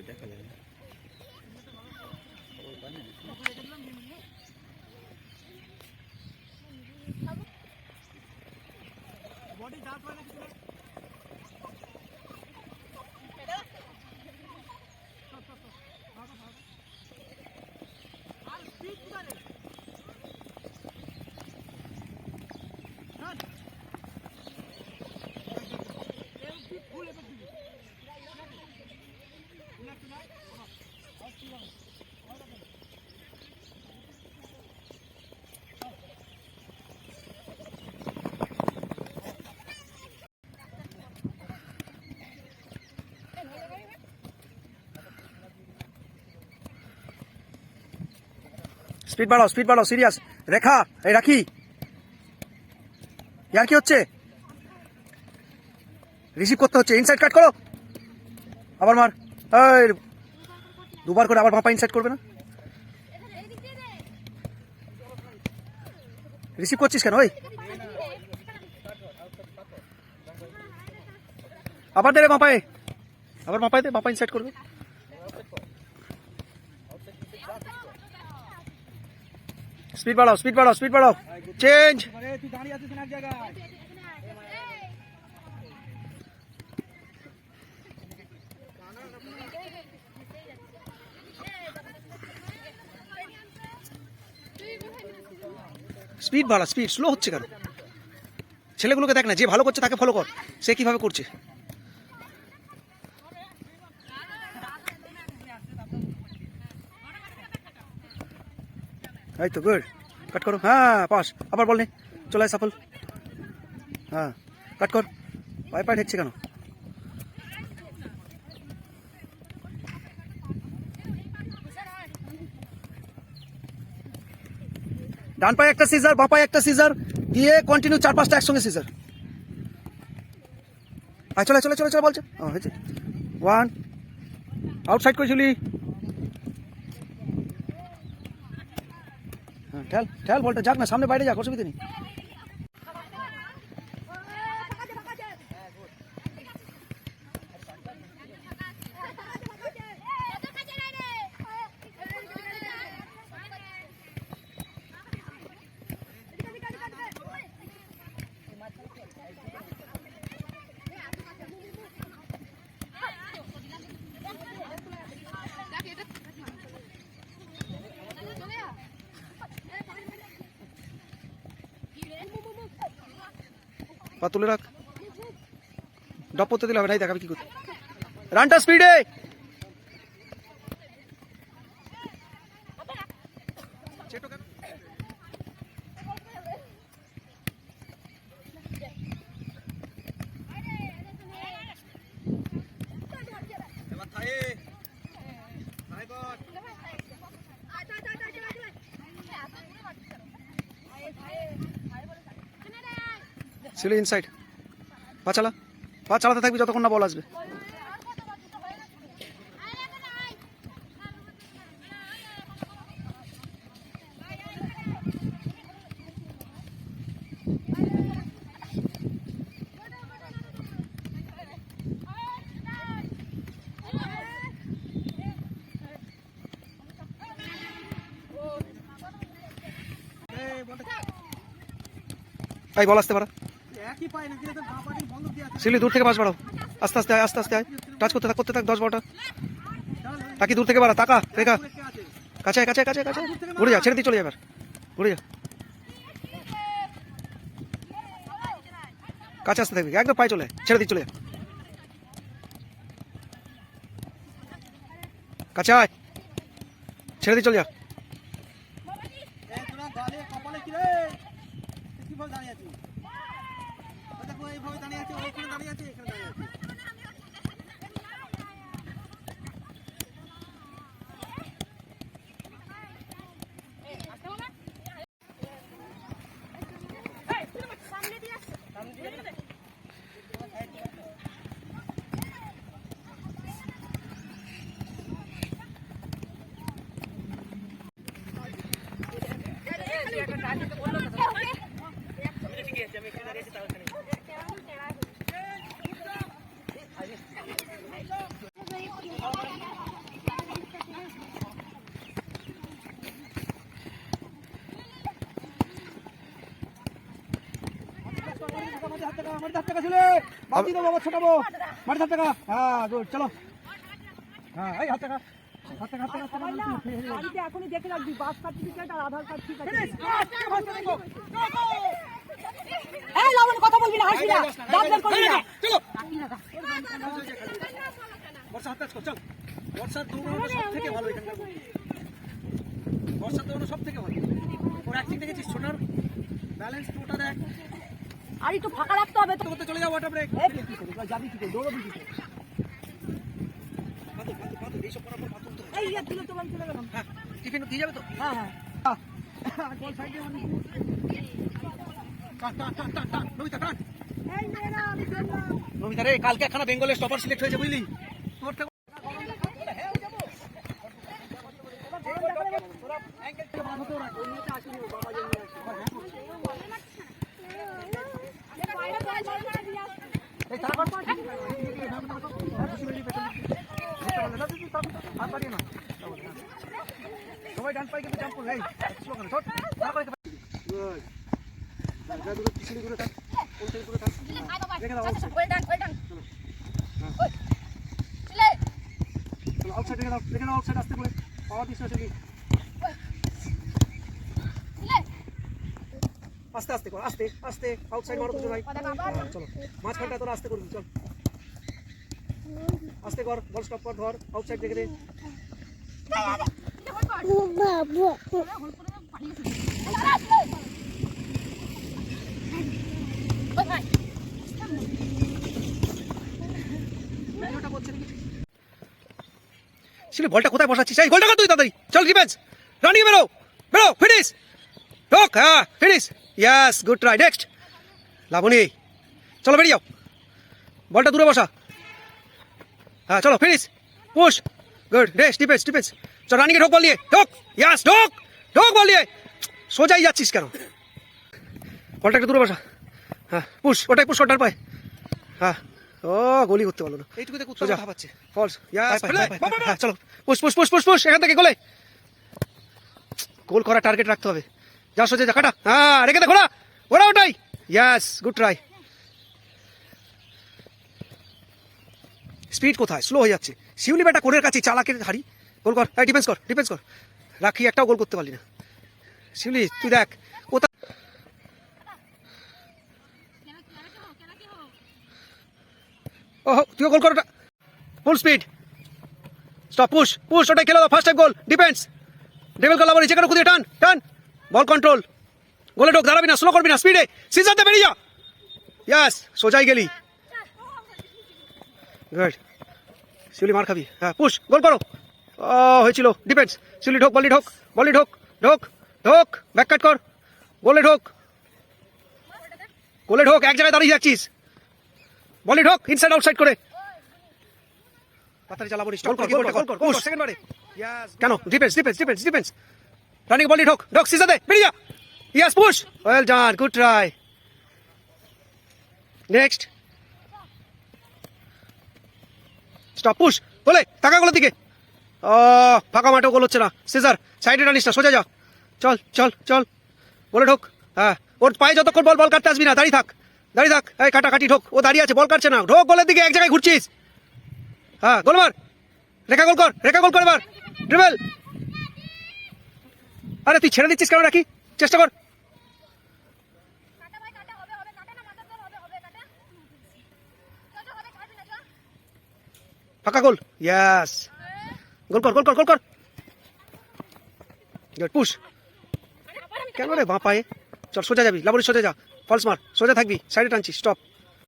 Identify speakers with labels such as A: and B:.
A: দেখা যায় না। স্পিড বাড়াও সিরিয়াস। রেখা এই রাখি, ইয়ার কি হচ্ছে? রিসিভ করতে হচ্ছে, ইনসাইড কাট করো, আবার মার। এই দুবার করে আবার বাঁপা ইনসাইড করবে না? রিসিভ করছিস কেন? ওই আবার দে রে বাঁপায়, আবার বাঁপায় দে, বাঁপা ইনসাইড করবে। স্পিড বাড়াও, চেঞ্জ। স্পিড বাড়া, স্পিড স্লো হচ্ছে কেন? ছেলেগুলোকে দেখ না, যে ভালো করছে তাকে ফলো কর, সে কিভাবে করছে। এই তো গুড, কাট করো। হ্যাঁ পাস, আবার বল নে, চলে আয় সাফল। হ্যাঁ কাট কর, পায়ে ঠেকছে কেন? ডান পায়ে একটা সিজার, বাঁ পায়ে একটা সিজার দিয়ে কন্টিনিউ 4-5টা একসঙ্গে সিজার। চলে বলছে। হয়েছে 1 আউটসাইড করেছিলি। হ্যাঁ ঠেল বলটা যাক না, সামনে বাইরে যাক, অসুবিধা নেই। পা তুলে রাখ, ডপ করতে দিলে হবে, নাই দেখাবি কি করতে। রানটা স্পিডে, ছিল ইনসাইড। পা চালাতে থাকবি যতক্ষণ না বল আসবে। এই বল আসতে পারা, সিলি দূর থেকে পাস বাড়াও, আস্তে আস্তে আয়, টাচ করতে থাক 10-12টা। তাকি দূর থেকে বাড়া, তাকা রেখা, কাছে ঘুরে যা, ছেড়ে দিয়ে চলে যাবে, ঘুরে যা, কাছে আসতে থাকবি, একদম পায়ে চলে, ছেড়ে দিয়ে চলে যা, কাছে আয়, ছেড়ে দিয়ে চলে যা। মাটি 7 টাকা ছিলে বাকি দাও বাবা ছোটাবো মাটি 7 টাকা হ্যাঁ গুড চলো হ্যাঁ এই 7 টাকা 7 টাকা
B: বাড়িতে এখনই দেখে রাখবি বাস সার্টিফিকেট আর আধার কার্ড ঠিক আছে এই লাবণ কথা বলবি না হাসবি না দাঁত বের করবি না
A: চলো বর্ষা হাত কর চল বর্ষা দৌড়ানো সবথেকে ভালো এখানকার বর্ষা দৌড়ানো সবথেকে ভালো ওর অ্যাক্টিং দেখেছিস সোনার ব্যালেন্স পুরোটা দেখ
B: আর একটু ফাঁকা রাখতে হবে তো
A: করতে চলে যাও ওয়াটার ব্রেক
B: এই কি করবি যাবি কি করে দৌড়বি কি করে
A: পাতু এইসব করার পর পাতু তো
B: এই ইয়া দিলে তো আমি চলে গেলাম
A: হ্যাঁ টিফিন দিয়ে যাবে তো
B: হ্যাঁ হ্যাঁ
A: গোল সাইডে মানে টান নমিতা টান
B: এই মেয়েরা আমি চললাম
A: নমিতা রে কালকে একখানা বেঙ্গলের স্টপার সিলেক্ট হয়েছে বুঝলি তোর থেকে সবাই ডান পাই কিন্তু জাম্প করবে এই স্লো করে ধর তারপরে গুড জায়গা দুটো পিছনে ঘুরে থাক ওই ঘুরে থাক রেখে দাও চলো আউটসাইড রেখে দাও আউটসাইড আসতে বলে পাওয়ার দিচ্ছে আছে কি আস্তে আস্তে কর আস্তে আস্তে আউটসাইড মারো দুজন ভাই চলো মাঝখানটা তোরা আস্তে করবি চল আস্তে কর বল স্টপ কর ধর আউটসাইড রেখে দে বলটা কোথায় বসাচ্ছিস এই গোলটা কর তুই তাড়াতাড়ি চল ডিফেন্স রানিং বেরো বেরো ফিনিশ ঢোক হ্যাঁ finish yes good try next Labani চলো বেরিয়ে যাও বলটা দূরে বসা হ্যাঁ চলো finish push good next defence defence চল রানিং এ ঢোক বল দিয়ে ঢোক ইয়েস ঢোক ঢোক বল দিয়ে সোজাই যাচ্ছিস কেন বলটা একটু দূরে বসা হ্যাঁ পুশ ওটাই পুশ ওটার পায় হ্যাঁ ও গোলি করতে পারলো না এইটুকুতে সোজা পাচ্ছে ফলস হ্যাঁ চলো push push push push push এখান থেকে গোলে গোল করার টার্গেট রাখতে হবে যা সোজা যা কাটা হ্যাঁ রেখে দে ঘোড়া ওরা ওটাই ইয়েস গুড ট্রাই স্পিড কোথায় স্লো হয়ে যাচ্ছে শিউলি ব্যাটা কোরের কাছে চালাকের হারি গোল কর ডিফেন্স কর রাখি একটাও গোল করতে পারলি না শিউলি তুই দেখ কোথায় ওহ তুইও গোল কর ওটা full speed stop push push ওটাই খেলে দাও ফার্স্ট টাইম গোল ডিফেন্স ডেভিল কল আবার যেখানে খুঁজে টান টান বল কন্ট্রোল গোলে ঢোক দাঁড়াবি না স্লো করবি না স্পিডে সিজাতে বেরিয়ে যা ইয়াস সোজাই গেলি গুড শিউলি মার খাবি হ্যাঁ পুশ গোল করো ও হয়েছিল ডিফেন্স শিউলি ঢোক বলি ঢোক ঢোক ঢোক ব্যাক কাট কর গোলে ঢোক এক জায়গায় দাঁড়িয়ে যাচ্ছিস বলি ঢোক ইনসাইড আউটসাইড করে তাড়াতাড়ি চালাবো স্টপ কর পুশ সেকেন্ড বারে ইয়েস কেন ডিফেন্স রানিং বলি ঢোক সিজাতে বেরিয়ে যা yes push well done good try next stop push বলে টাকা গোলের দিকে ও ফাঁকা মাঠেও গোল হচ্ছে না সিজার সাইডে টানিস না সোজা যা চল বলে ঢোক হ্যাঁ ওর পায়ে যতক্ষণ বল কাটতে আসবি না দাঁড়িয়ে থাক এই কাটাকাটি ঢোক ও দাঁড়িয়ে আছে বল কাটছে না ঢোক গোলের দিকে এক জায়গায় ঘুরছিস হ্যাঁ গোল মার রেখা গোল কর এবার ড্রিবল আরে তুই ছেড়ে দিচ্ছিস কেন রাখি চেষ্টা কর ফাঁকা গোল ইয়াস গোল কর পুশ কেন রে বাঁ পায়ে চল সোজা যাবি লাবণী সোজা যা ফলস মার সোজা থাকবি সাইডে টানছিস স্টপ